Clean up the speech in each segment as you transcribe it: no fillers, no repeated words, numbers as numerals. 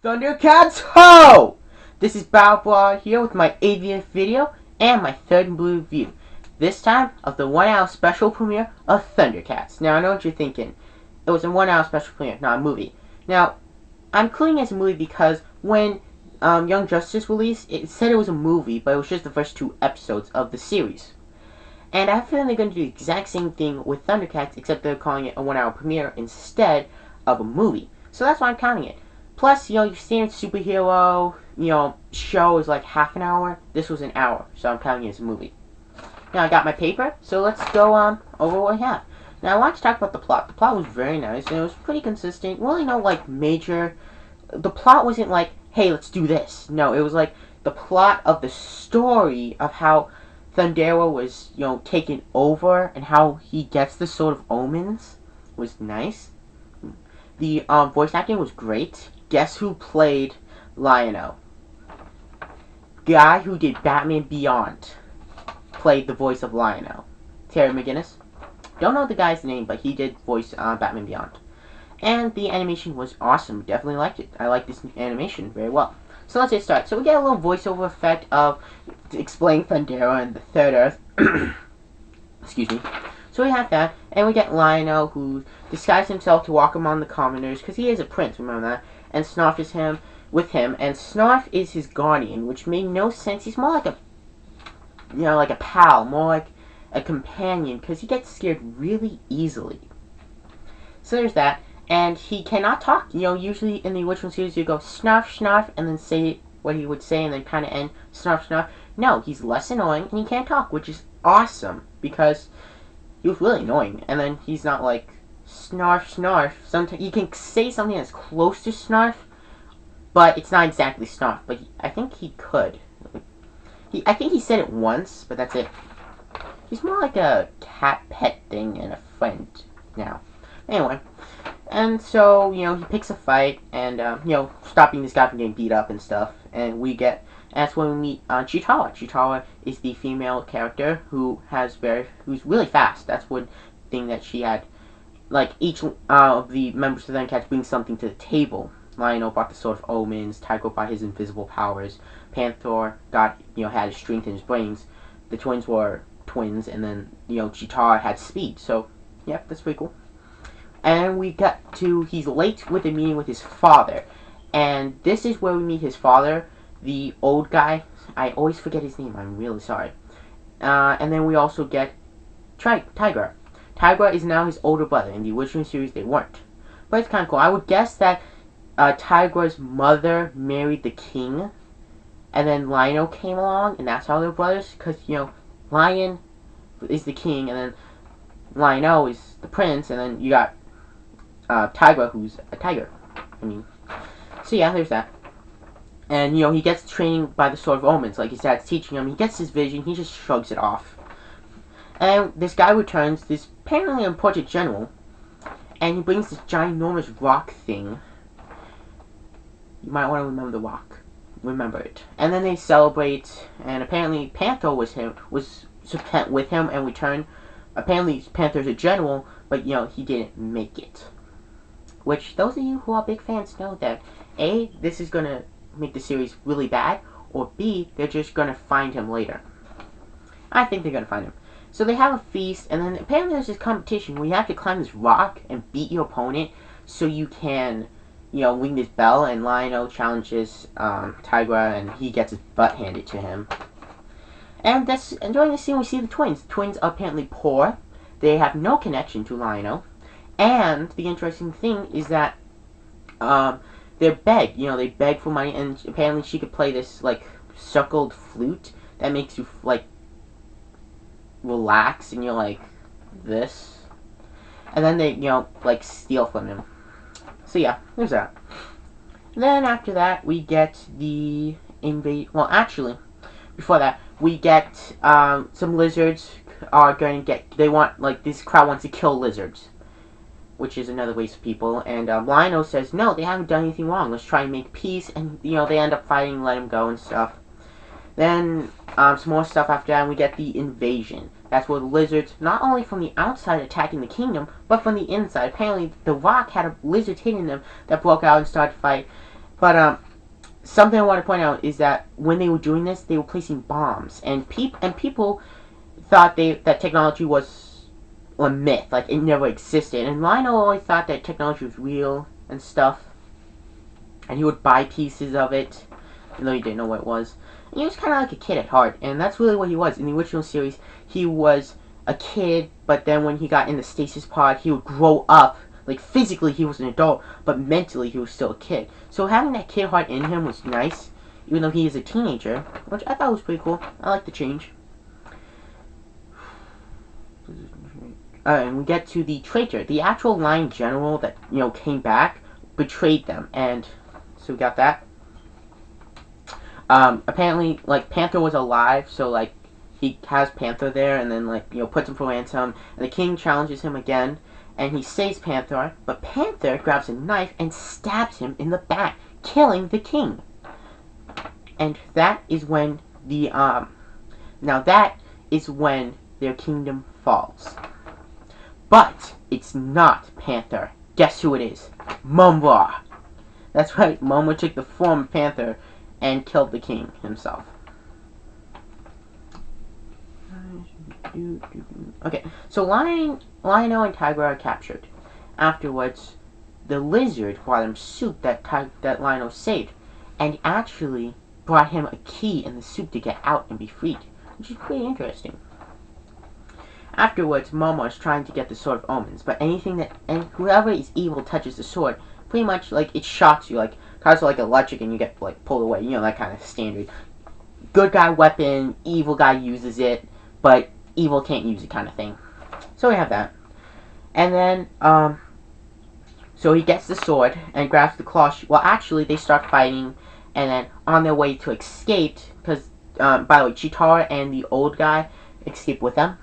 Thundercats Ho! This is Balboa here with my 80th video and my third blue review. This time of the 1 hour special premiere of Thundercats. Now I know what you're thinking. It was a 1 hour special premiere, not a movie. Now, I'm including it as a movie because when Young Justice released, it said it was a movie, but it was just the first 2 episodes of the series. And I have a feeling they're going to do the exact same thing with Thundercats, except they're calling it a 1 hour premiere instead of a movie. So that's why I'm counting it. Plus, your standard superhero, show is like half an hour. This was an hour, so I'm counting it as a movie. Now, I got my paper, so let's go over what I have. Now, I want to talk about the plot. The plot was very nice, and it was pretty consistent. Really no, major... The plot wasn't like, hey, let's do this. No, it was like the plot of the story of how Thundera was, taken over, and how he gets the Sword of Omens was nice. The voice acting was great. Guess who played Lion-O? Guy who did Batman Beyond played the voice of Lion-O. Terry McGinnis. Don't know the guy's name, but he did voice Batman Beyond. And the animation was awesome. Definitely liked it. I like this animation very well. So let's get started. So we get a little voiceover effect of explaining Thundera and the Third Earth. Excuse me. So we have that, and we get Lion-O, who disguised himself to walk among the commoners, because he is a prince, remember that, and Snarf is with him, and Snarf is his guardian, which made no sense. He's more like a, like a pal, more like a companion, because he gets scared really easily. So there's that, and he cannot talk. Usually in the original series you go Snarf, Snarf, and then say what he would say, and then kind of end Snarf, Snarf. No, he's less annoying, and he can't talk, which is awesome, because he was really annoying, and then he's not like Snarf, Snarf. Sometimes you can say something that's close to Snarf, but it's not exactly Snarf. But I think he could. I think he said it once, but that's it. He's more like a cat pet thing and a friend now. Anyway, and so he picks a fight and stopping this guy from getting beat up and stuff, and that's when we meet Cheetara. Cheetara is the female character who's really fast. That's one thing that she had. Like, each of the members of the Thundercats brings something to the table. Lion-O brought the Sword of Omens, Tygra by his invisible powers, Panther had his strength in his brains, the twins were twins, and then, Cheetara had speed. So, yeah, that's pretty cool. And we got to, he's late with a meeting with his father. And this is where we meet his father, the old guy. I always forget his name, I'm really sorry. And then we also get Tygra. Tygra is now his older brother. In the original series, they weren't. But it's kind of cool. I would guess that Tygra's mother married the king, and then Lion-O came along, and that's how they're brothers. Because, Lion is the king, and then Lion-O is the prince, and then you got Tygra, who's a tiger. So yeah, there's that. And, he gets training by the Sword of Omens, like his dad's teaching him. He gets his vision, he just shrugs it off. And this guy returns, this apparently important general, and he brings this ginormous rock thing. You might want to remember the rock. Remember it. And then they celebrate, and apparently Panther was with him and returned. Apparently Panther's a general, but he didn't make it. Which, those of you who are big fans know that A, this is gonna make the series really bad, or B, they're just gonna find him later. I think they're gonna find him. So they have a feast, and then apparently there's this competition where you have to climb this rock and beat your opponent so you can, ring this bell, and Lion-O challenges Tygra, and he gets his butt handed to him. And during this scene we see the twins. The twins are apparently poor. They have no connection to Lion-O. And the interesting thing is that they beg. They beg for money, and apparently she could play this, circled flute that makes you, relax, and you're like this, and then they steal from him. So yeah, there's that. Then after that we get the well, actually before that we get some lizards are going to get, this crowd wants to kill lizards, which is another race of people, and Lion-O says no, they haven't done anything wrong, let's try and make peace, and they end up fighting, let him go and stuff. Then some more stuff after that, and we get the invasion. That's where the lizards, not only from the outside attacking the kingdom, but from the inside. Apparently, the rock had a lizard hidden in them that broke out and started to fight. But something I want to point out is that when they were doing this, they were placing bombs, and people thought that technology was a myth, like it never existed. And Lionel always thought that technology was real and stuff, and he would buy pieces of it, even though he didn't know what it was. And he was kind of like a kid at heart, and that's really what he was. In the original series, he was a kid, but then when he got in the stasis pod, he would grow up. Like, physically, he was an adult, but mentally, he was still a kid. So having that kid heart in him was nice, even though he is a teenager, which I thought was pretty cool. I like the change. And we get to the traitor. The actual Lion General that, came back, betrayed them. And so we got that. Apparently, like, Panther was alive, so, like, he has Panther there, and then, like, puts him for ransom. And the king challenges him again. And he saves Panther, but Panther grabs a knife and stabs him in the back, killing the king. And that is when that is when their kingdom falls. But it's not Panther. Guess who it is? Mumra. That's right, Mumra took the form of Panther and killed the king himself. Okay, so Lionel and Tigra are captured. Afterwards, the lizard brought him soup that Lionel saved, and actually brought him a key in the soup to get out and be freed, which is pretty interesting. Afterwards, Momo is trying to get the Sword of Omens, but whoever is evil touches the sword, pretty much like it shocks you, like causes like electric and you get like pulled away, that kind of standard. Good guy weapon, evil guy uses it, but evil can't use it kind of thing. So we have that. And then, so he gets the sword and grabs the claw. Well, actually, they start fighting, and then on their way to escape, because, by the way, Cheetara and the old guy escape with them.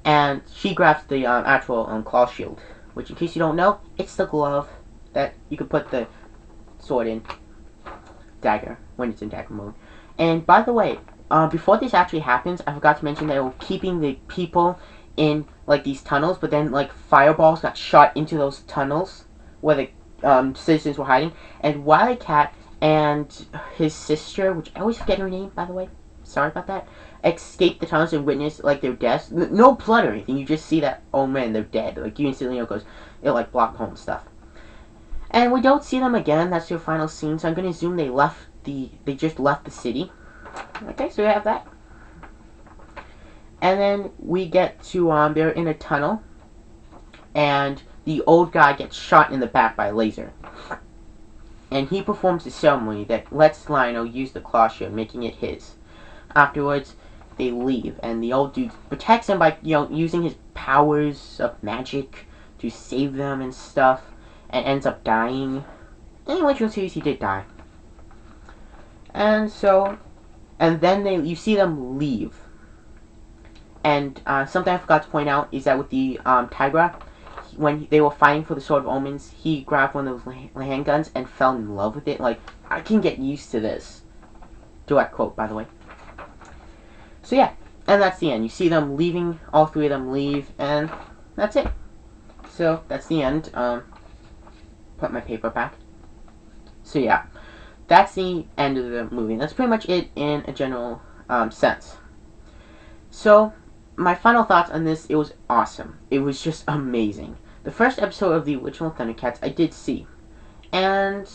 And she grabs the actual claw shield, which, in case you don't know, it's the glove that you can put the sword in. Dagger, when it's in dagger mode. And, by the way, before this actually happens, I forgot to mention that they were keeping the people in, like, these tunnels, but then, like, fireballs got shot into those tunnels where the citizens were hiding, and Wildcat and his sister, which I always forget her name, by the way, sorry about that, escaped the tunnels and witnessed, like, their deaths. No blood or anything, you just see that, oh man, they're dead. Like, you instantly know because it, like, blocked home and stuff. And we don't see them again, that's their final scene, so I'm gonna assume they just left the city. Okay, so we have that. And then we get to, they're in a tunnel, and the old guy gets shot in the back by a laser. And he performs a ceremony that lets Lionel use the claw shield, making it his. Afterwards, they leave, and the old dude protects him by, using his powers of magic to save them and stuff, and ends up dying. In the original series, he did die. And so, and then you see them leave. And something I forgot to point out is that with the Tigra, when they were fighting for the Sword of Omens, he grabbed one of those handguns and fell in love with it. Like, I can get used to this. Direct quote, by the way. So yeah, and that's the end. You see them leaving, all three of them leave, and that's it. So, that's the end. Put my paper back. So yeah, that's the end of the movie. That's pretty much it in a general sense. So, my final thoughts on this, it was awesome. It was just amazing. The first episode of the original Thundercats I did see, and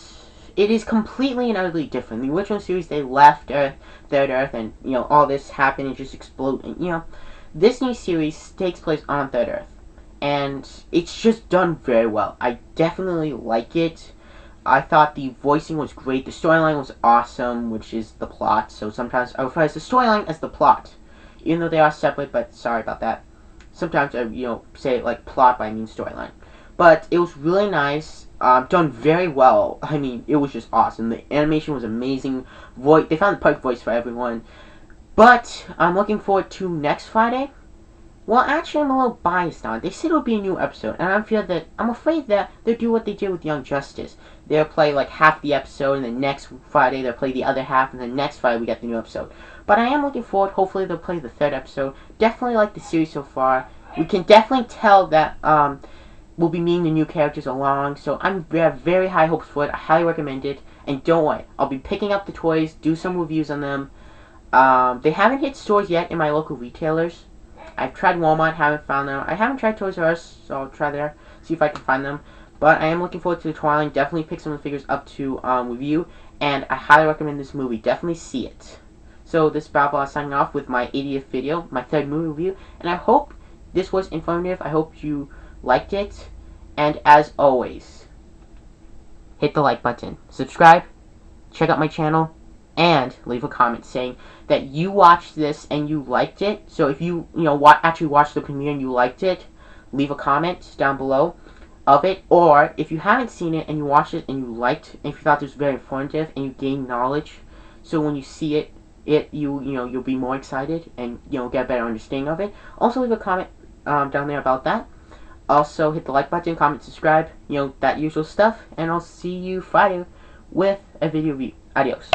it is completely and utterly different. The original series, they left Earth, Third Earth, and, all this happened and just exploded. This new series takes place on Third Earth, and it's just done very well. I definitely like it. I thought the voicing was great. The storyline was awesome, which is the plot. So sometimes I refer to the storyline as the plot, even though they are separate, but sorry about that. Sometimes I, say like plot, but I mean storyline. But it was really nice, done very well. I mean, it was just awesome. The animation was amazing. They found the perfect voice for everyone. But I'm looking forward to next Friday. Well, actually, I'm a little biased on it. They said it would be a new episode, and I'm afraid that they'll do what they did with Young Justice. They'll play like half the episode, and then next Friday they'll play the other half, and then next Friday we get the new episode. But I am looking forward. Hopefully they'll play the third episode. Definitely like the series so far. We can definitely tell that we'll be meeting the new characters along. So I'm very high hopes for it. I highly recommend it. And don't worry, I'll be picking up the toys, do some reviews on them. They haven't hit stores yet in my local retailers. I've tried Walmart, haven't found them. I haven't tried Toys R Us, so I'll try there, see if I can find them. But I am looking forward to the toy line. Definitely pick some of the figures up to review, and I highly recommend this movie. Definitely see it. So this is Balboa signing off with my 80th video, my third movie review, and I hope this was informative. I hope you liked it, and as always, hit the like button, subscribe, check out my channel, and leave a comment saying that you watched this and you liked it. So if you actually watched the premiere and you liked it, leave a comment down below of it. Or if you haven't seen it and you watched it and you liked it, and if you thought it was very informative and you gained knowledge, so when you see it you'll be more excited and get a better understanding of it. Also leave a comment down there about that. Also hit the like button, comment, subscribe, that usual stuff, and I'll see you Friday with a video review. Adios.